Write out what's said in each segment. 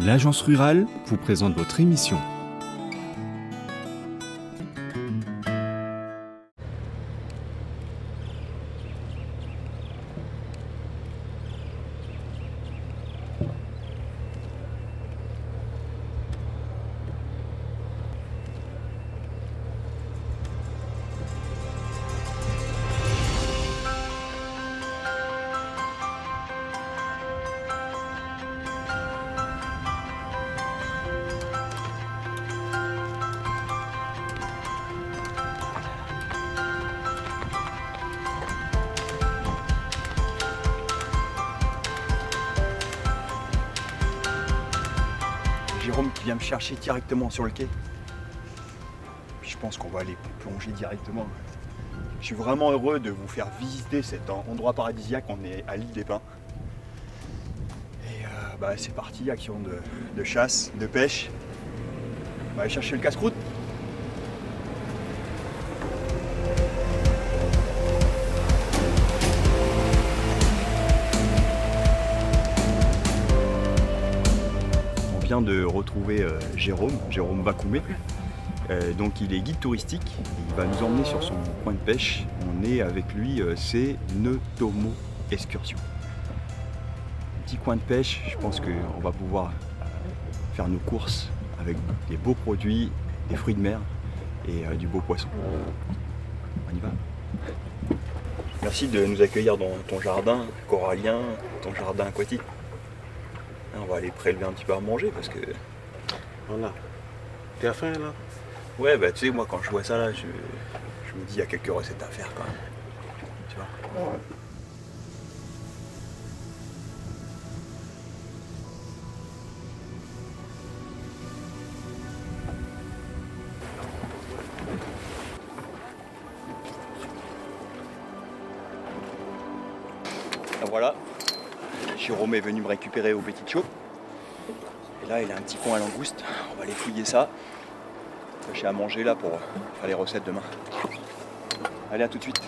L'Agence Rurale vous présente votre émission. Jérôme qui vient me chercher directement sur le quai. Puis je pense qu'on va aller plonger directement. Je suis vraiment heureux de vous faire visiter cet endroit paradisiaque. On est à l'île des Pins. Et c'est parti, action de chasse, de pêche. On va aller chercher le casse-croûte. On vient de retrouver Jérôme Bakoumé. Donc il est guide touristique, il va nous emmener sur son coin de pêche. On est avec lui, c'est Neutomo Excursion. Petit coin de pêche, je pense qu'on va pouvoir faire nos courses avec des beaux produits, des fruits de mer et du beau poisson. On y va. Merci de nous accueillir dans ton jardin corallien, ton jardin aquatique. On va aller prélever un petit peu à manger parce que... Voilà. T'as faim là? Ouais, tu sais, moi quand je vois ça là, je me dis il y a quelques recettes à faire quand même. Tu vois? Ouais. Voilà, Jérôme est venu me récupérer au Petit Chaud. Et là, il a un petit coin à langouste. On va aller fouiller ça. J'ai à manger là pour faire les recettes demain. Allez, à tout de suite.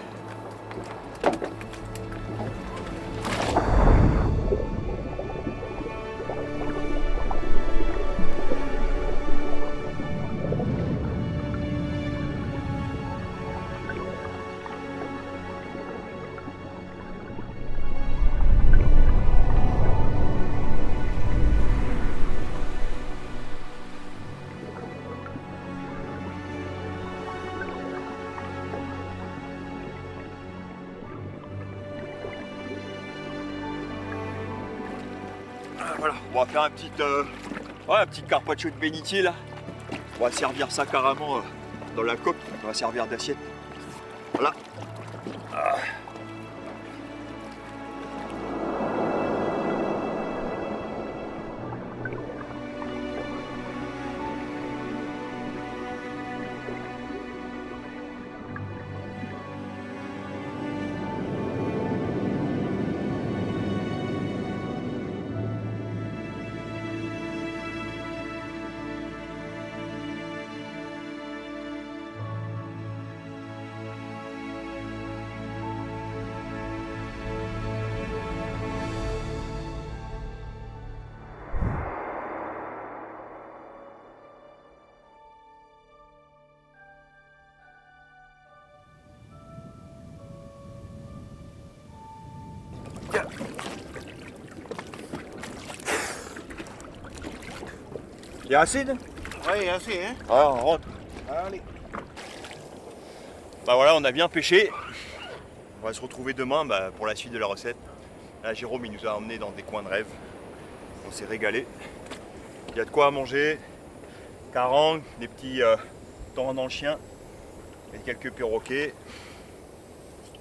Voilà, on va faire un petit carpaccio de bénitier là. On va servir ça carrément dans la coque, on va servir d'assiette. Voilà. Il y a acide? Oui, assez, hein? Ah, on rentre. Allez. Voilà, on a bien pêché. On va se retrouver demain pour la suite de la recette. Là, Jérôme, il nous a emmenés dans des coins de rêve. On s'est régalé. Il y a de quoi à manger. Carangue, des petits thons dans le chien et quelques perroquets.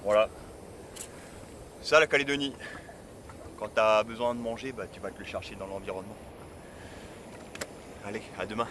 Voilà. Ça, la Calédonie. Quand tu as besoin de manger, tu vas te le chercher dans l'environnement. Allez, à demain.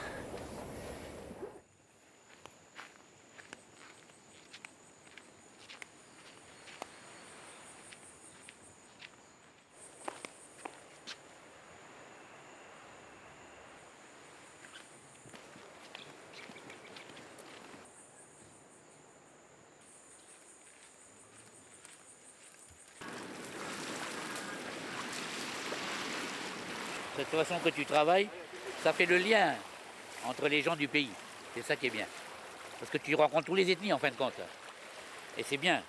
cette façon que tu travailles, ça fait le lien entre les gens du pays. C'est ça qui est bien. Parce que tu rencontres tous les ethnies en fin de compte. Et c'est bien.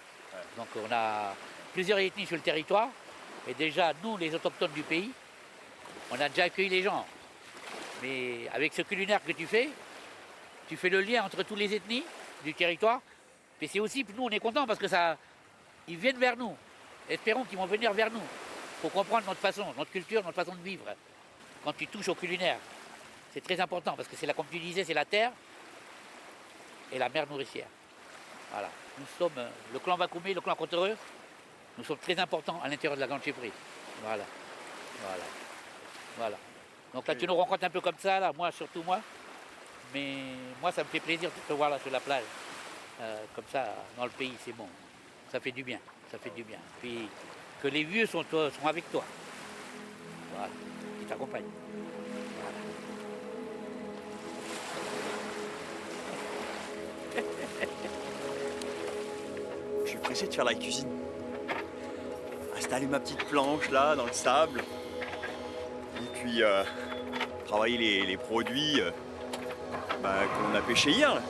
Donc on a plusieurs ethnies sur le territoire. Et déjà, nous, les autochtones du pays, on a déjà accueilli les gens. Mais avec ce culinaire que tu fais le lien entre toutes les ethnies du territoire. Et c'est aussi, nous, on est contents parce que ça, ils viennent vers nous. Espérons qu'ils vont venir vers nous pour comprendre notre façon, notre culture, notre façon de vivre. Quand tu touches au culinaire, c'est très important parce que c'est là, comme tu disais, c'est la terre et la mer nourricière. Voilà. Nous sommes le clan Vakoumé, le clan Cottereux. Nous sommes très importants à l'intérieur de la grande chefferie. Voilà. Voilà. Voilà. Donc là, tu nous rencontres un peu comme ça, là, moi, surtout moi. Mais moi, ça me fait plaisir de te voir là sur la plage. Comme ça, dans le pays, c'est bon. Ça fait du bien. Ça fait du bien. Puis que les vieux sont avec toi. Voilà. Ils t'accompagnent. Je suis pressé de faire la cuisine. Installer ma petite planche là dans le sable. Et puis travailler les produits qu'on a pêchés hier. Là.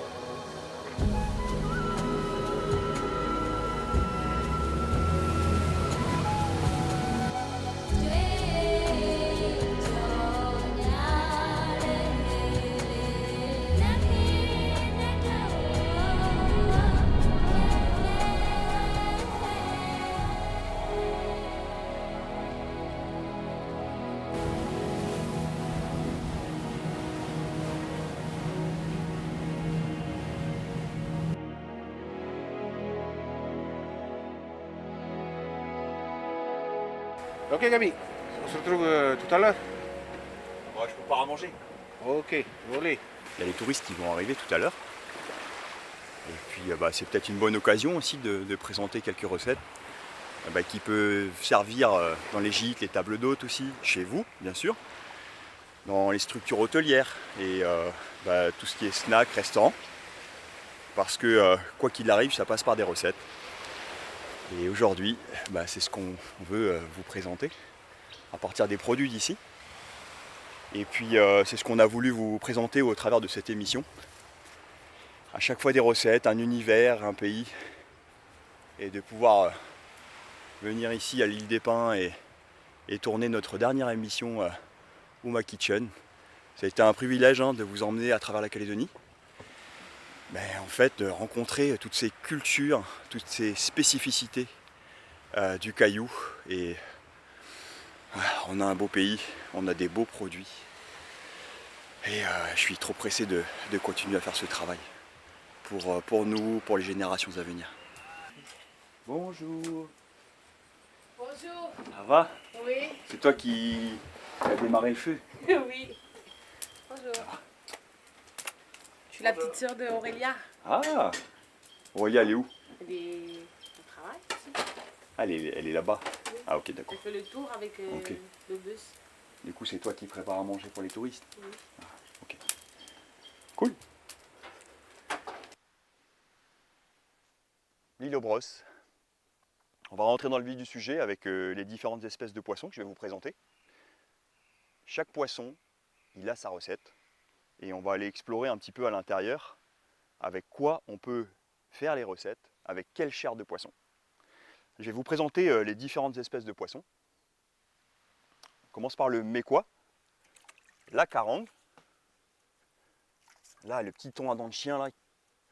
Ok, Gabi. On se retrouve tout à l'heure. Ouais, je peux pas à manger. Ok, volé. Il y a les touristes qui vont arriver tout à l'heure. Et puis c'est peut-être une bonne occasion aussi de présenter quelques recettes qui peuvent servir dans les gîtes, les tables d'hôtes aussi, chez vous bien sûr, dans les structures hôtelières et tout ce qui est snack, restaurant. Parce que quoi qu'il arrive, ça passe par des recettes. Et aujourd'hui, c'est ce qu'on veut vous présenter à partir des produits d'ici. Et puis c'est ce qu'on a voulu vous présenter au travers de cette émission. À chaque fois des recettes, un univers, un pays. Et de pouvoir venir ici à l'île des Pins et tourner notre dernière émission Uma Kitchen. Ça a été un privilège de vous emmener à travers la Calédonie. En fait, de rencontrer toutes ces cultures, toutes ces spécificités du caillou. Et on a un beau pays, on a des beaux produits. Et je suis trop pressé de continuer à faire ce travail pour nous, pour les générations à venir. Bonjour. Bonjour. Ça va? Oui. C'est toi qui as démarré le feu? Oui. Bonjour. Je suis la petite sœur de Aurélia. Ah, Aurélia, elle est où? Elle est au travail ici. Ah, elle est là-bas. Oui. Ah, ok, d'accord. Elle fait le tour avec Ok. le bus. Du coup, c'est toi qui prépares à manger pour les touristes? Oui. Ah, ok. Cool. L'île aux brosses. On va rentrer dans le vif du sujet avec les différentes espèces de poissons que je vais vous présenter. Chaque poisson, il a sa recette. Et on va aller explorer un petit peu à l'intérieur avec quoi on peut faire les recettes, avec quelle chair de poisson. Je vais vous présenter les différentes espèces de poissons. On commence par le mécois, la carangue, là le petit thon à dents de chien, là,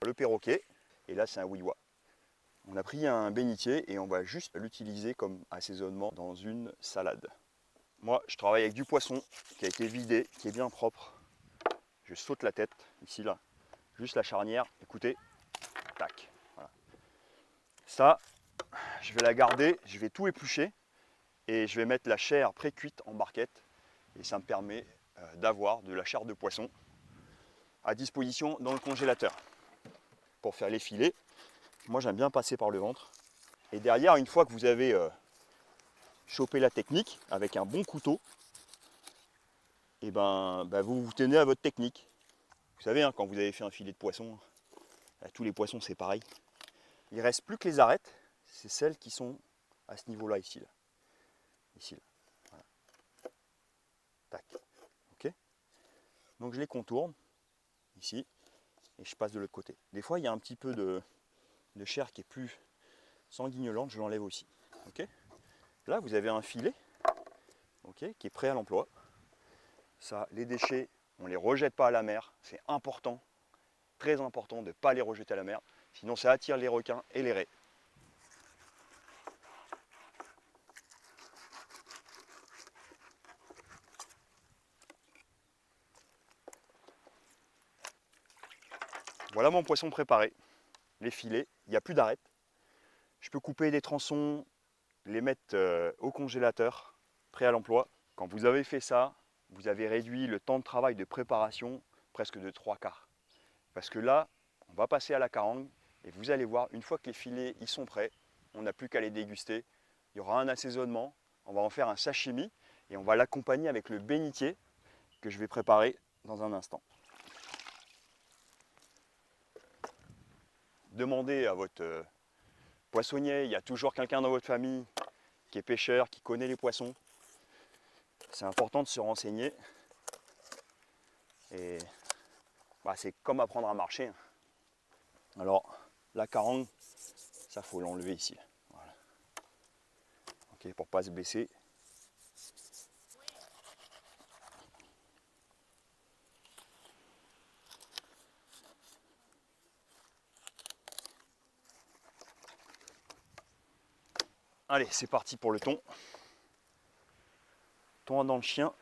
le perroquet, et là c'est un wiwa. On a pris un bénitier et on va juste l'utiliser comme assaisonnement dans une salade. Moi je travaille avec du poisson qui a été vidé, qui est bien propre. Je saute la tête, ici là, juste la charnière, écoutez, tac, voilà. Ça, je vais la garder, je vais tout éplucher et je vais mettre la chair pré-cuite en barquette et ça me permet d'avoir de la chair de poisson à disposition dans le congélateur pour faire les filets. Moi j'aime bien passer par le ventre et derrière, une fois que vous avez chopé la technique avec un bon couteau, et vous vous tenez à votre technique. Vous savez, quand vous avez fait un filet de poisson, tous les poissons c'est pareil. Il ne reste plus que les arêtes, c'est celles qui sont à ce niveau-là, ici. Là. Ici, là. Voilà. Tac. Donc je les contourne, ici, et je passe de l'autre côté. Des fois, il y a un petit peu de chair qui est plus sanguignolente, je l'enlève aussi. Okay, là, vous avez un filet, okay, qui est prêt à l'emploi. Ça, les déchets, on ne les rejette pas à la mer, c'est important, très important de ne pas les rejeter à la mer, sinon ça attire les requins et les raies. Voilà mon poisson préparé, les filets, il n'y a plus d'arête. Je peux couper des tronçons, les mettre au congélateur, prêt à l'emploi. Quand vous avez fait ça, vous avez réduit le temps de travail de préparation presque de 3/4. Parce que là, on va passer à la carangue et vous allez voir, une fois que les filets ils sont prêts, on n'a plus qu'à les déguster. Il y aura un assaisonnement, on va en faire un sashimi et on va l'accompagner avec le bénitier que je vais préparer dans un instant. Demandez à votre poissonnier, il y a toujours quelqu'un dans votre famille qui est pêcheur, qui connaît les poissons. C'est important de se renseigner. Et c'est comme apprendre à marcher. Alors, la carangue, ça faut l'enlever ici. Voilà. Ok, pour ne pas se blesser. Allez, c'est parti pour le thon. Thon à dents de chien,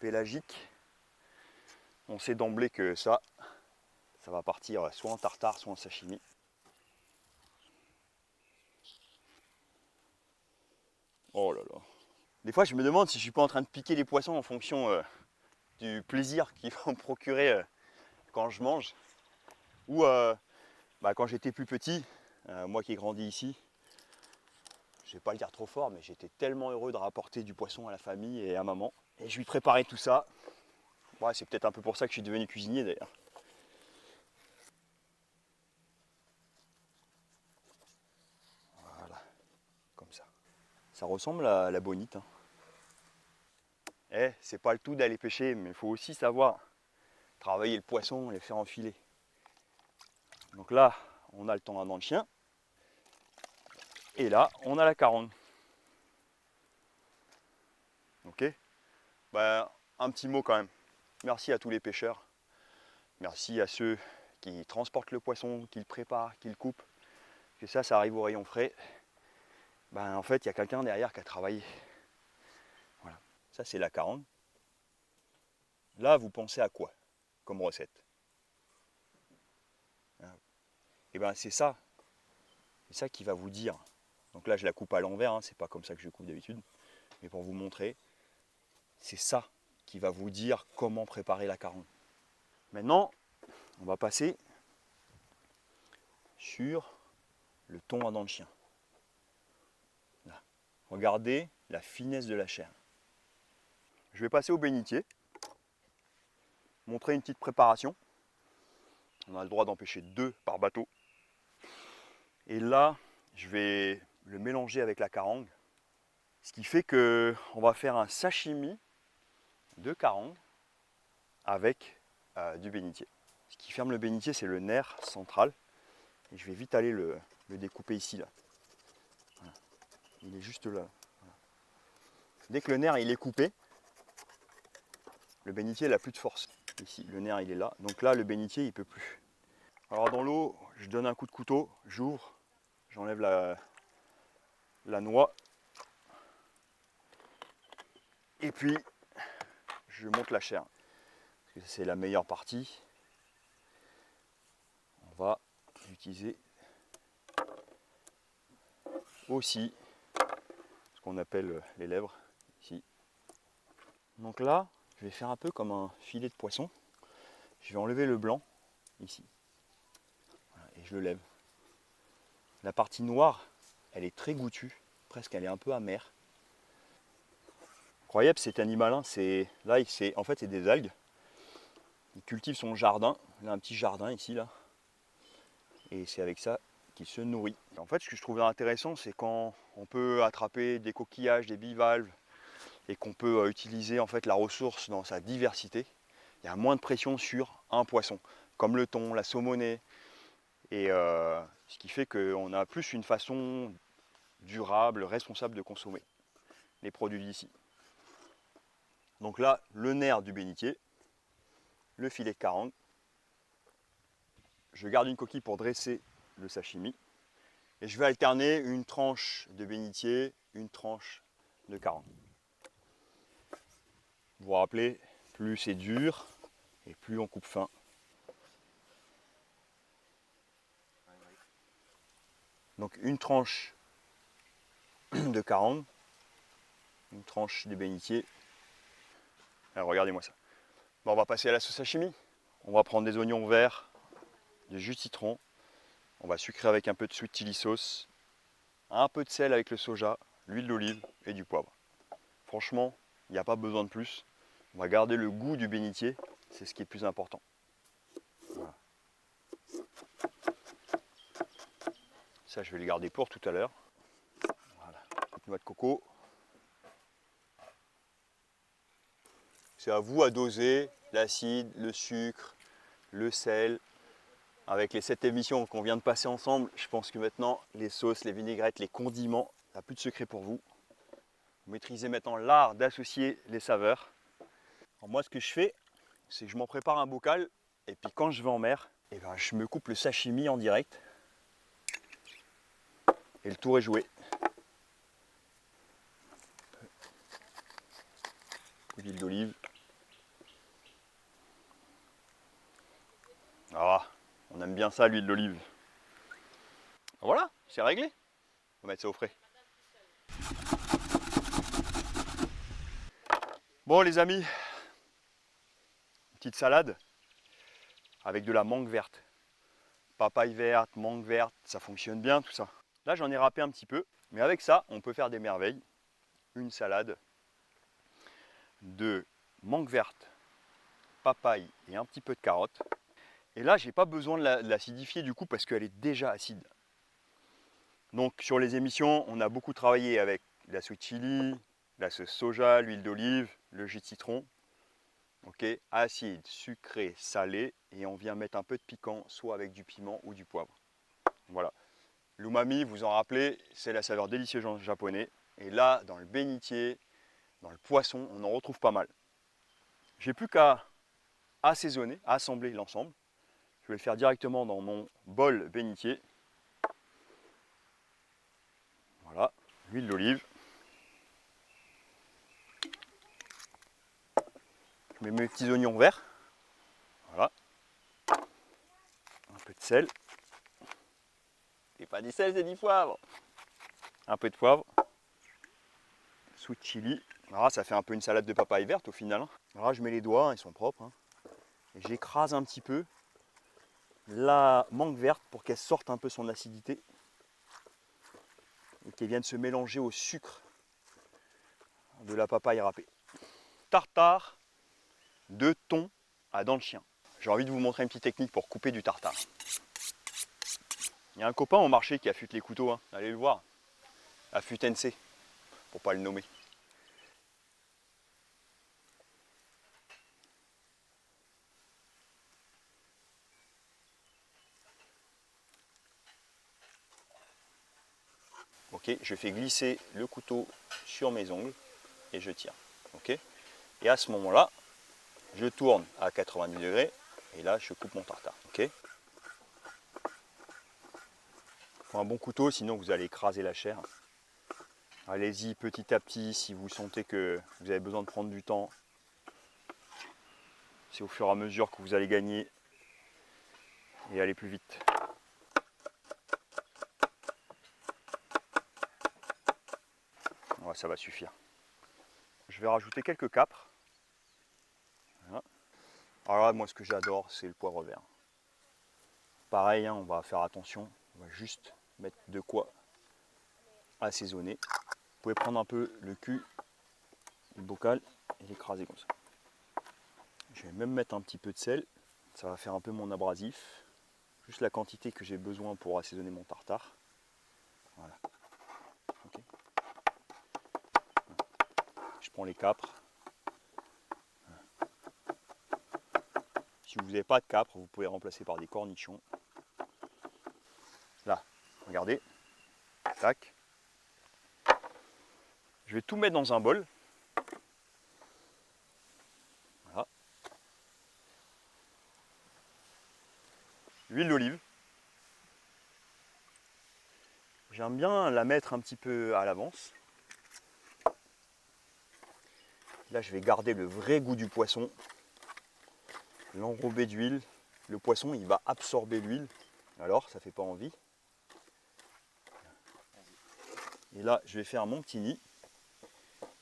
pélagique. On sait d'emblée que ça va partir soit en tartare, soit en sashimi. Oh là là. Des fois, je me demande si je suis pas en train de piquer les poissons en fonction du plaisir qu'ils vont me procurer quand je mange. Ou quand j'étais plus petit, moi qui ai grandi ici, je vais pas le dire trop fort, mais j'étais tellement heureux de rapporter du poisson à la famille et à maman. Et je lui préparais tout ça. Ouais, c'est peut-être un peu pour ça que je suis devenu cuisinier d'ailleurs. Voilà, comme ça. Ça ressemble à la bonite. Hein. C'est pas le tout d'aller pêcher, mais il faut aussi savoir travailler le poisson et le faire enfiler. Donc là, on a le thon à dents de chien. Et là, on a la carangue. Ok. Un petit mot quand même. Merci à tous les pêcheurs. Merci à ceux qui transportent le poisson, qui le préparent, qui le coupent. Que ça arrive au rayon frais. En fait, il y a quelqu'un derrière qui a travaillé. Voilà. Ça, c'est la carangue. Là, vous pensez à quoi comme recette? Et c'est ça. C'est ça qui va vous dire. Donc là, je la coupe à l'envers. C'est pas comme ça que je coupe d'habitude. Mais pour vous montrer, c'est ça qui va vous dire comment préparer la carangue. Maintenant, on va passer sur le thon à dents de chien. Là. Regardez la finesse de la chair. Je vais passer au bénitier, montrer une petite préparation. On a le droit d'en pêcher 2 par bateau. Et là, je vais le mélanger avec la carangue. Ce qui fait qu'on va faire un sashimi de carangue avec du bénitier. Ce qui ferme le bénitier, c'est le nerf central. Et je vais vite aller le découper ici. Là. Voilà. Il est juste là. Voilà. Dès que le nerf il est coupé, le bénitier n'a plus de force. Ici, le nerf il est là. Donc là, le bénitier il ne peut plus. Alors dans l'eau, je donne un coup de couteau, j'ouvre, j'enlève la noix. Et puis, je monte la chair. Parce que c'est la meilleure partie. On va utiliser aussi ce qu'on appelle les lèvres, ici. Donc là, je vais faire un peu comme un filet de poisson. Je vais enlever le blanc, ici. Voilà, et je le lève. La partie noire, elle est très goûtue, presque elle est un peu amère. Incroyable cet animal, hein, en fait c'est des algues. Il cultive son jardin, il a un petit jardin ici là. Et c'est avec ça qu'il se nourrit. En fait ce que je trouvais intéressant c'est quand on peut attraper des coquillages, des bivalves et qu'on peut utiliser en fait la ressource dans sa diversité. il y a moins de pression sur un poisson, comme le thon, la saumonée. Et ce qui fait qu'on a plus une façon durable, responsable de consommer les produits d'ici. Donc là, le nerf du bénitier, le filet de carangue. Je garde une coquille pour dresser le sashimi. Et je vais alterner une tranche de bénitier, une tranche de carangue. Vous vous rappelez, plus c'est dur et plus on coupe fin. Donc une tranche de carangue, une tranche de bénitier. Alors regardez-moi ça. Bon, on va passer à la sauce sashimi. On va prendre des oignons verts, du jus de citron. On va sucrer avec un peu de sweet chili sauce, un peu de sel avec le soja, l'huile d'olive et du poivre. Franchement, il n'y a pas besoin de plus. On va garder le goût du bénitier, c'est ce qui est le plus important. Voilà. Ça, je vais le garder pour tout à l'heure. Voilà, petite noix de coco. C'est à vous à doser l'acide, le sucre, le sel. Avec les 7 émissions qu'on vient de passer ensemble, je pense que maintenant, les sauces, les vinaigrettes, les condiments, il n'y a plus de secret pour vous. Vous maîtrisez maintenant l'art d'associer les saveurs. Alors moi, ce que je fais, c'est que je m'en prépare un bocal, et puis quand je vais en mer, eh ben, je me coupe le sashimi en direct. Et le tour est joué. L'huile d'olive. Ah, on aime bien ça, l'huile d'olive. Voilà, c'est réglé. On va mettre ça au frais. Bon les amis, une petite salade avec de la mangue verte. Papaye verte, mangue verte, ça fonctionne bien tout ça. Là j'en ai râpé un petit peu, mais avec ça on peut faire des merveilles. Une salade de mangue verte, papaye et un petit peu de carotte. Et là j'ai pas besoin de l'acidifier du coup parce qu'elle est déjà acide. Donc sur les émissions on a beaucoup travaillé avec la sweet chili, la sauce soja, l'huile d'olive, le jus de citron. Ok, acide, sucré, salé, et on vient mettre un peu de piquant, soit avec du piment ou du poivre. Voilà. L'umami, vous en rappelez, c'est la saveur délicieuse en japonais. Et là, dans le bénitier, dans le poisson, on en retrouve pas mal. J'ai plus qu'à assaisonner, assembler l'ensemble. Je vais le faire directement dans mon bol bénitier. Voilà, l'huile d'olive. Je mets mes petits oignons verts. Voilà. Un peu de sel. C'est pas du sel, c'est du poivre. Un peu de poivre. Sweet chili. Alors là, ça fait un peu une salade de papaye verte au final. Alors là, je mets les doigts, ils sont propres. Et j'écrase un petit peu la mangue verte pour qu'elle sorte un peu son acidité. Et qu'elle vienne se mélanger au sucre de la papaye râpée. Tartare de thon à dents de chien. J'ai envie de vous montrer une petite technique pour couper du tartare. Il y a un copain au marché qui affûte les couteaux, allez le voir. Affûte NC, pour pas le nommer. Ok, je fais glisser le couteau sur mes ongles et je tire. Ok, et à ce moment-là, je tourne à 90 degrés et là je coupe mon tartare. Ok. Il faut un bon couteau, sinon vous allez écraser la chair. Allez-y petit à petit si vous sentez que vous avez besoin de prendre du temps. C'est au fur et à mesure que vous allez gagner et aller plus vite. Ouais, ça va suffire. Je vais rajouter quelques capres. Voilà. Alors là, moi ce que j'adore, c'est le poivre vert. Pareil, on va faire attention. On va juste mettre de quoi assaisonner. Vous pouvez prendre un peu le cul du bocal et l'écraser comme ça. Je vais même mettre un petit peu de sel. Ça va faire un peu mon abrasif. Juste la quantité que j'ai besoin pour assaisonner mon tartare. Voilà. Okay. Je prends les capres. Si vous n'avez pas de capre, vous pouvez remplacer par des cornichons. Là, regardez. Tac. Je vais tout mettre dans un bol. Voilà. L'huile d'olive. J'aime bien la mettre un petit peu à l'avance. Là, je vais garder le vrai goût du poisson. L'enrober d'huile. Le poisson, il va absorber l'huile. Alors, ça fait pas envie. Et là, je vais faire mon petit nid.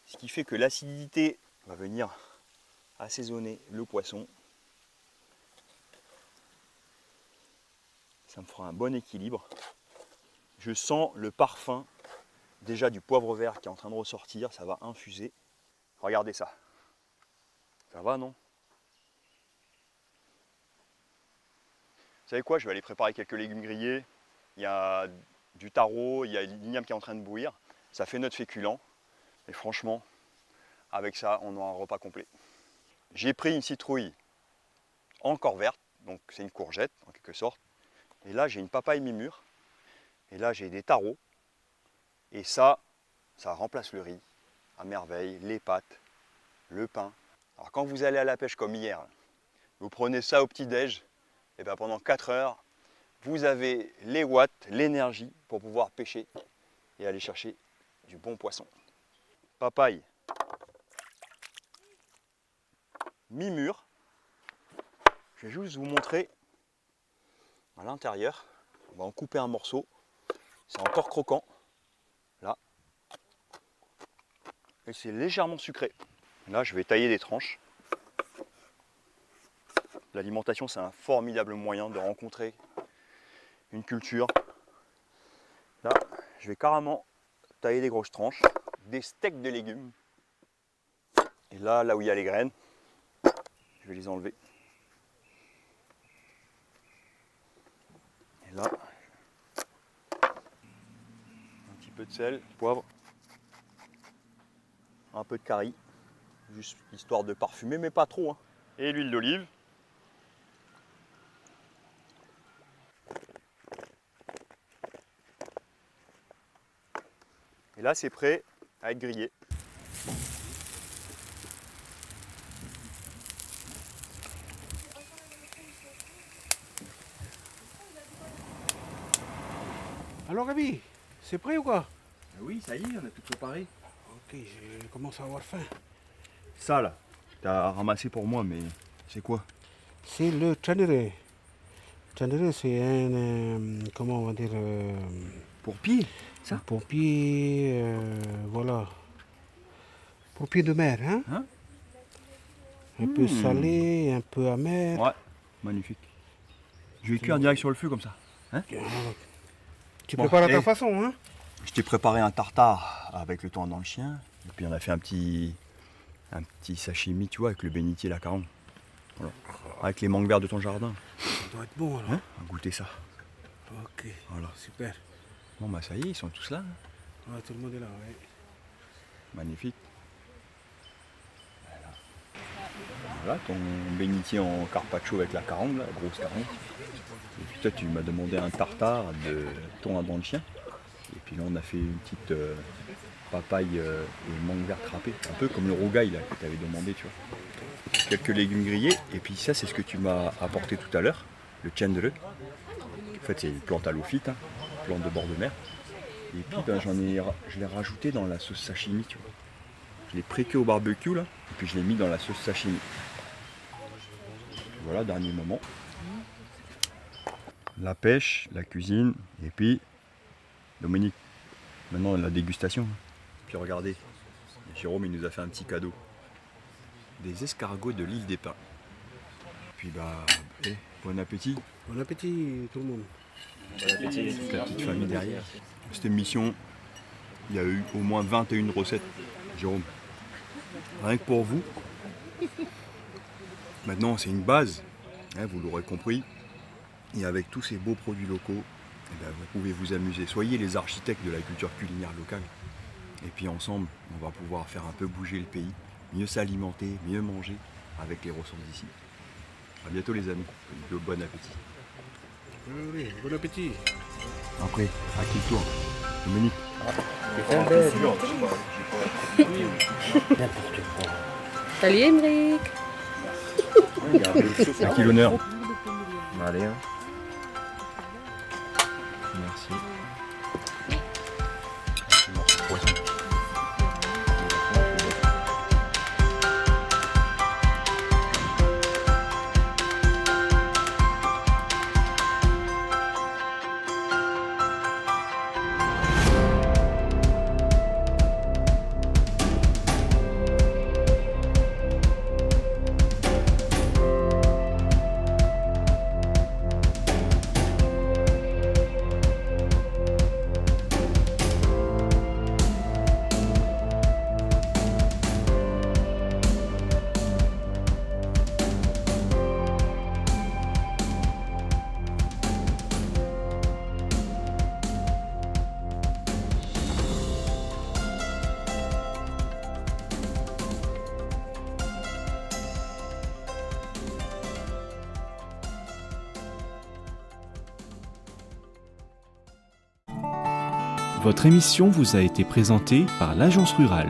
Ce qui fait que l'acidité va venir assaisonner le poisson. Ça me fera un bon équilibre. Je sens le parfum déjà du poivre vert qui est en train de ressortir. Ça va infuser. Regardez ça. Ça va, non? Vous savez quoi? Je vais aller préparer quelques légumes grillés. Il y a du taro, il y a l'igname qui est en train de bouillir. Ça fait notre féculent. Et franchement, avec ça, on aura un repas complet. J'ai pris une citrouille encore verte, donc c'est une courgette en quelque sorte. Et là, j'ai une papaye mi-mûre. Et là, j'ai des taros. Et ça remplace le riz à merveille, les pâtes, le pain. Alors quand vous allez à la pêche comme hier, vous prenez ça au petit-déj, et bien pendant 4 heures, vous avez les watts, l'énergie pour pouvoir pêcher et aller chercher du bon poisson. Papaye mi-mûre. Je vais juste vous montrer à l'intérieur. On va en couper un morceau. C'est encore croquant. Là. Et c'est légèrement sucré. Là, je vais tailler des tranches. L'alimentation, c'est un formidable moyen de rencontrer une culture. Là, je vais carrément tailler des grosses tranches, des steaks de légumes. Et là où il y a les graines, je vais les enlever. Et là, un petit peu de sel, poivre, un peu de curry, juste histoire de parfumer, mais pas trop, hein. Et l'huile d'olive. Et là, c'est prêt à être grillé. Alors Gabi, c'est prêt ou quoi? Oui, ça y est, on a tout préparé. Ok, je commence à avoir faim. Ça là, t'as ramassé pour moi, mais c'est quoi? C'est le chandere. Chandere, c'est un, comment on va dire, Pour pied, ça? un pompier, voilà. Pompier de mer, hein? Hein? Un peu salé, un peu amer. Ouais, magnifique. Je vais cuire direct sur le feu comme ça. Tu Bon, prépares à ta et- façon, hein? Je t'ai préparé un tartare avec le thon dans le chien. Et puis on a fait un petit sashimi, tu vois, avec le bénitier et la carogne. Voilà. Avec les mangues vertes de ton jardin. Ça doit être bon alors. Hein? On va goûter ça. Ok, Voilà. super. Bon bah ça y est, ils sont tous là. Hein. Ouais, tout le monde est là, ouais. Magnifique. Voilà ton bénitier en carpaccio avec la carogne, la grosse carogne. Et puis toi tu m'as demandé un tartare de thon dans le chien. Et puis là on a fait une petite papaye et mangue verte râpée. Un peu comme le rougail là, que tu avais demandé, tu vois. Quelques légumes grillés. Et puis ça c'est ce que tu m'as apporté tout à l'heure, le cendere. En fait c'est une plante halophyte, hein, plante de bord de mer. Et puis ben, je l'ai rajouté dans la sauce sashimi, tu vois. Je l'ai préqué au barbecue là, et puis je l'ai mis dans la sauce sashimi. Voilà, dernier moment. La pêche, la cuisine, et puis Dominique, maintenant la dégustation. Puis regardez, Jérôme il nous a fait un petit cadeau. Des escargots de l'île des Pins. Puis bah, bon appétit. Bon appétit tout le monde. Bon appétit, toute la petite famille derrière. Cette émission, il y a eu au moins 21 recettes, Jérôme. Rien que pour vous. Maintenant, c'est une base, hein, vous l'aurez compris. Et avec tous ces beaux produits locaux, eh ben, vous pouvez vous amuser. Soyez les architectes de la culture culinaire locale. Et puis ensemble, on va pouvoir faire un peu bouger le pays, mieux s'alimenter, mieux manger avec les ressources d'ici. À bientôt les amis. Bon appétit. Oui, bon appétit. Après, à qui tour Dominique. Salut Emmerich. À qui l'honneur? Allez, hein. Merci. Votre émission vous a été présentée par l'Agence Rurale.